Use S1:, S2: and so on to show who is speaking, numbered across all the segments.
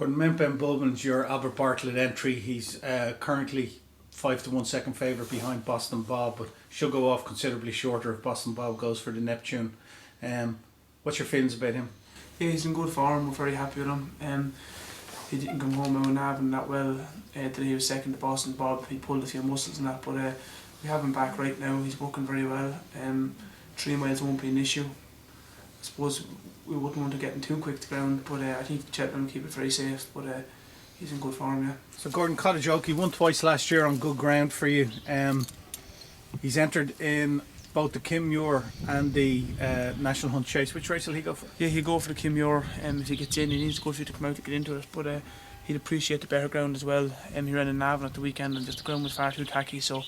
S1: Gordon, Mount Ben Bulman's your Albert Bartlett entry. He's currently 5-1 second favourite behind Boston Bob, but should go off considerably shorter if Boston Bob goes for the Neptune. What's your feelings about him?
S2: Yeah, he's in good form. We're very happy with him. He didn't come home out of Navan that well. Till he was second to Boston Bob. He pulled a few muscles and that, but we have him back right now. He's working very well. 3 miles won't be an issue. I suppose we wouldn't want to get him too quick to ground, but I think Cheltenham keep it very safe. But he's in good form, yeah.
S1: So Gordon Cottage Oak, he won twice last year on good ground for you. He's entered in both the Kim Muir and the National Hunt Chase. Which race will he go for?
S2: Yeah, he'll go for the Kim Muir. If he gets in, he needs a good few to come out to get into it. But he'd appreciate the better ground as well. He ran in Navan at the weekend and just the ground was far too tacky, so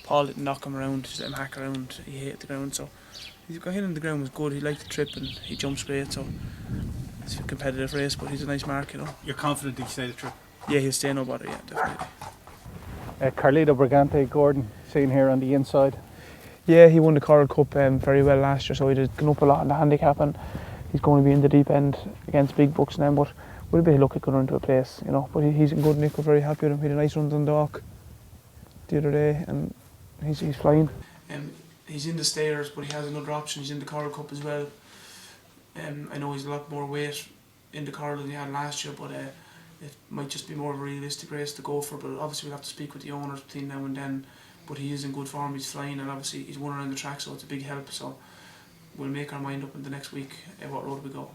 S2: Paul didn't knock him around, just let him hack around. He hated the ground, so he's got hit in the ground was good. He liked the trip and he jumps great, so it's a competitive race, but he's a nice mark, you know.
S1: You're confident he'll stay the trip?
S2: Yeah, he'll stay no bother, yeah, definitely.
S1: Carlito Brigante, Gordon, seen here on the inside.
S2: Yeah, he won the Coral Cup very well last year, so he did gone up a lot in the handicap, and he's going to be in the deep end against big bucks now, but with a bit of luck he could run to a place, you know. But he's in good nick. We're very happy with him. He had a nice run on Dock the other day, and he's flying. He's in the stairs, but he has another option. He's in the Coral Cup as well. I know he's a lot more weight in the Coral than he had last year, but it might just be more of a realistic race to go for. But obviously we'll have to speak with the owners between now and then. But he is in good form, he's flying, and obviously he's won around the track, so it's a big help. So we'll make our mind up in the next week what road we go.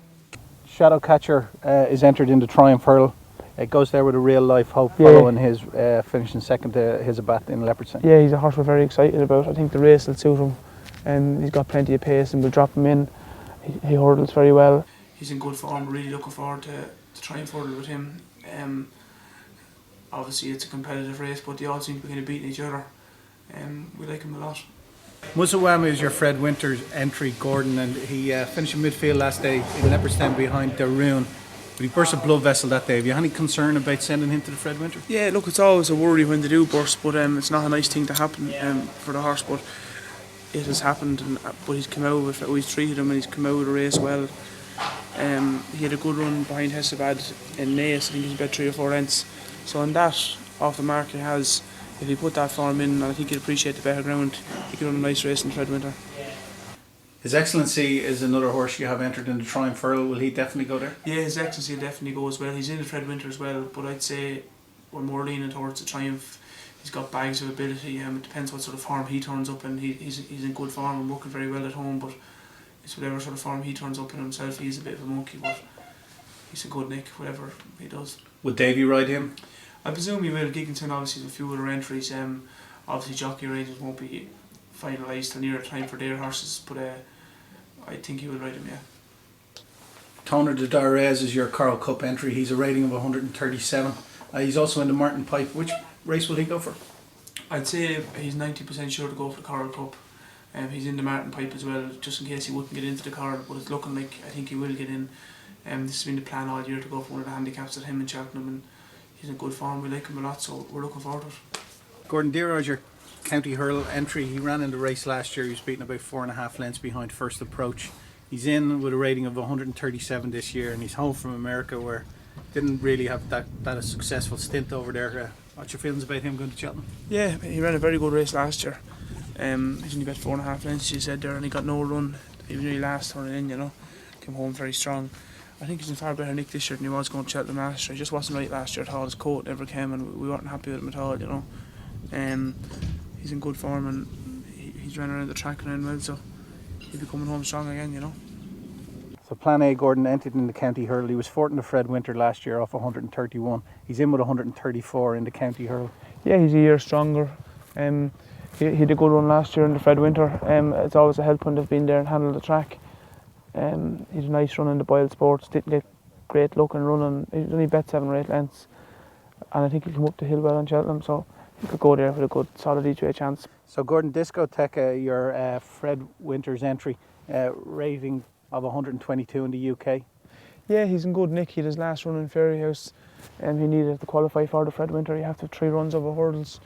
S1: Shadowcatcher is entered into Triumph Hurl. It goes there with a real life hope following his finishing second to Hizabat in Leopardstown.
S2: Yeah, he's a horse we're very excited about. I think the race will suit him, and he's got plenty of pace, and we'll drop him in. He hurdles very well. He's in good form. Really looking forward to Triumph Hurl with him. Obviously it's a competitive race, but they all seem to be kind of beating each other. We like him a lot.
S1: Muzawama is your Fred Winters entry, Gordon, and he finished in midfield last day in Leopardstown behind Daroon. But he burst a blood vessel that day. Have you any concern about sending him to the Fred Winters? Yeah, look, it's always a worry when they do burst, but it's not a nice thing to happen for the horse. But it has happened, but he's come out with it. We've treated him and he's come out of the race well. He had a good run behind Hesabad in Naas. I think he's about 3 or 4 lengths. So on that, off the mark he has. If he put that form in, I think he'd appreciate the better ground. He could run a nice race in Fred Winter. His Excellency is another horse you have entered in the Triumph Hurl. Will he definitely go there?
S2: Yeah, His Excellency will definitely go as well. He's in the Fred Winter as well, but I'd say we're more leaning towards the Triumph. He's got bags of ability. It depends what sort of form he turns up in. He's in good form and working very well at home, but it's whatever sort of form he turns up in himself. He's a bit of a monkey, but he's a good nick, whatever he does.
S1: Would Davy ride him?
S2: I presume he will. Gigginton obviously has a few other entries. Obviously jockey arrangements won't be finalised till near time for their horses, but I think he will ride him, yeah.
S1: Toner de Darez is your Coral Cup entry. He's a rating of 137. He's also in the Martin Pipe. Which race will he go for?
S2: I'd say he's 90% sure to go for the Coral Cup. He's in the Martin Pipe as well, just in case he wouldn't get into the Coral, but it's looking like I think he will get in. This has been the plan all year to go for one of the handicaps at him in Cheltenham, and he's in good form. We like him a lot, so we're looking forward to it.
S1: Gordon Dearage, your County Hurl entry. He ran in the race last year. He was beaten about 4.5 lengths behind First Approach. He's in with a rating of 137 this year, and he's home from America, where didn't really have that a successful stint over there. What's your feelings about him going to Cheltenham? Yeah,
S2: he ran a very good race last year. He's only about 4.5 lengths, you said there, and he got no run. He was really last turning in, you know. Came home very strong. I think he's in far better nick this year than he was going to Cheltenham last year. He just wasn't right last year at all. His coat never came, and we weren't happy with him at all, you know. He's in good form, and he's running around the track and well, so he'll be coming home strong again, you know.
S1: So Plan A, Gordon entered in the County Hurl. He was fourth in the Fred Winter last year off 131. He's in with 134 in the County Hurl.
S2: Yeah, he's a year stronger. He had a good run last year in the Fred Winter. It's always a help when they've been there and handled the track. He's a nice run in the Boyle Sports. Didn't get great luck in running. He's only bet 7 or 8 lengths, and I think he'll come up the hill well on Cheltenham, so he could go there with a good solid each way chance.
S1: So Gordon, Discoteca, your Fred Winters entry, rating of 122 in the UK.
S2: Yeah, he's in good nick. He had his last run in Fairyhouse, and he needed to qualify for the Fred Winter. You have to have 3 runs over hurdles.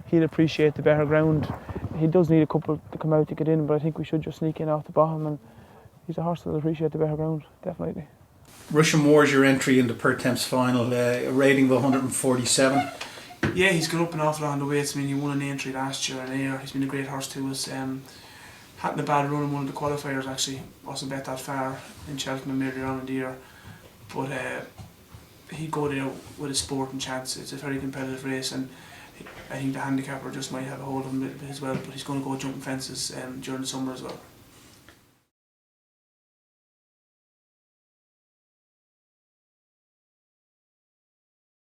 S2: He'd appreciate the better ground. He does need a couple to come out to get in, but I think we should just sneak in off the bottom, and he's a horse that'll appreciate the better ground, definitely.
S1: Russian Moor's your entry in the Per Temps final, a rating of 147.
S2: Yeah, he's gone up an awful lot on the weights. I mean, he won an entry last year and he's been a great horse to us. Hadn't a bad run in one of the qualifiers actually. Wasn't bet that far in Cheltenham earlier on in the year. But he'd go there with a sporting chance. It's a very competitive race, and I think the handicapper just might have a hold of him a little bit as well. But he's going to go jumping fences during the summer as well.